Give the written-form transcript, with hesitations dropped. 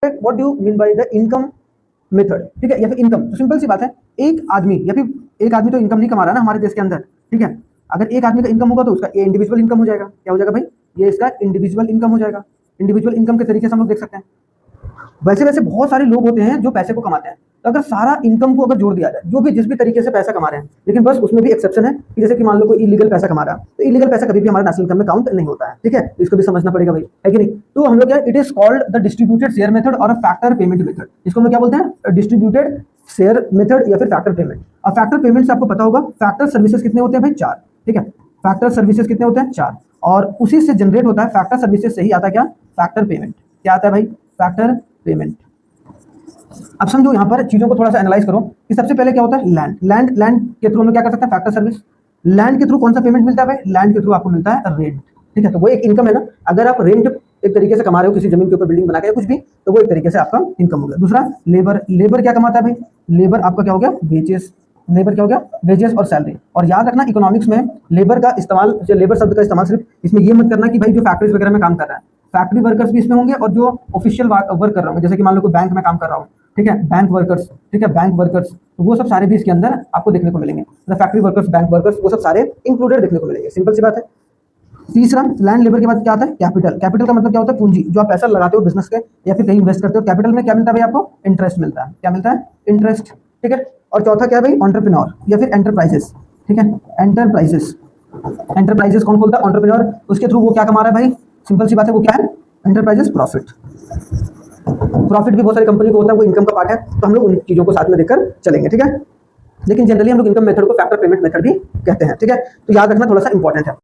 What do you mean by the income method, ठीक है, या फिर इनकम। तो सिंपल सी बात है, एक आदमी या फिर एक आदमी तो इनकम नहीं कमा रहा ना हमारे देश के अंदर, ठीक है। अगर एक आदमी का इनकम होगा तो उसका ये इंडिविजुअल इनकम हो जाएगा। क्या हो जाएगा भाई? ये इसका इंडिविजुअल इनकम हो जाएगा। इंडिविजुअल इनकम के तरीके से हम लोग देख सकते हैं। वैसे वैसे बहुत सारे लोग होते हैं जो पैसे को कमाते हैं। तो अगर सारा इनकम को अगर जोड़ दिया जाए, जो भी जिस भी तरीके से पैसा कमा रहे हैं, लेकिन बस उसमें भी एक्सेप्शन है कि जैसे कि मान लो कोई इलीगल पैसा कमा रहा है, तो इलीगल पैसा कभी भी हमारा नेशनल इनकम में काउंट नहीं होता है, ठीक है। इसको भी समझना पड़ेगा भाई, है कि नहीं। तो हम लोग क्या, it is called the distributed share method और फैक्टर पेमेंट मेथड। इसको हम लोग क्या बोलते हैं? डिस्ट्रीब्यूटेड शेयर मेथड या फिर फैक्टर पेमेंट। और फैक्टर पेमेंट से आपको पता होगा फैक्टर सर्विसेज कितने होते हैं भाई? 4, ठीक है। फैक्टर सर्विसेज कितने होते हैं? 4। और उसी से जनरेट होता है, फैक्टर सर्विसेज से ही आता है क्या? Factor payment. क्या आता है भाई? Factor payment. अब समझो यहाँ पर चीजों को थोड़ा सा एनालाइज करो कि सबसे पहले क्या होता है? लैंड के थ्रू हम क्या कर सकते हैं? Factor service. लैंड के थ्रू कौन सा पेमेंट मिलता है भाई? लैंड के थ्रू आपको मिलता है रेंट, ठीक है। तो वो एक इनकम है ना। अगर आप रेंट एक तरीके से कमा रहे हो किसी जमीन के ऊपर बिल्डिंग बना के कुछ भी, तो वो एक तरीके से आपका इनकम हो गया। दूसरा लेबर। लेबर क्या कमाता है भाई? लेबर आपका क्या हो गया? वेजेस। लेबर क्या हो गया? वेजेस और सैलरी। और याद रखना इकोनॉमिक्स में लेबर का इस्तेमाल, लेबर शब्द का इस्तेमाल सिर्फ इसमें ये मत करना कि भाई जो फैक्ट्रीज वगैरह में काम कर रहा है, फैक्ट्री वर्कर्स भी इसमें होंगे और जो ऑफिशियल वर्क कर रहे होंगे, जैसे कि मान लो कोई बैंक में काम कर रहा हूँ, ठीक है, बैंक वर्कर्स, ठीक है, बैंक वर्कर्स, तो वो सब सारे भी इसके अंदर आपको देखने को मिलेंगे। मतलब फैक्ट्री वर्कर्स, बैंक वर्कर्स, वो सब सारे इंक्लूडेड देखने को मिलेंगे। सिंपल सी बात है। तीसरा, लैंड लेबर के बाद क्या आता है? कैपिटल। कैपिटल का मतलब क्या होता है? पूंजी। जो आप पैसा लगाते हो बिजनेस के या फिर कहीं इन्वेस्ट करते हो, कैपिटल में क्या मिलता है भाई आपको? इंटरेस्ट मिलता है। क्या मिलता है? इंटरेस्ट, ठीक है। और चौथा क्या है भाई? एंटरप्रेन्योर या फिर एंटरप्राइजेस, ठीक है। एंटरप्राइजेस। एंटरप्राइजेस कौन खोलता है? एंटरप्रेन्योर। उसके थ्रू वो क्या कमा रहा है भाई? सिंपल सी बात है, वो क्या है? Enterprises profit. प्रॉफिट भी बहुत सारी कंपनी को होता है, वो इनकम का पार्ट है। तो हम लोग उन चीजों को साथ में देखकर चलेंगे, ठीक है। लेकिन जनरली हम लोग इनकम मेथड को फैक्टर पेमेंट मेथड भी कहते हैं, ठीक है। तो याद रखना थोड़ा सा इंपॉर्टेंट है।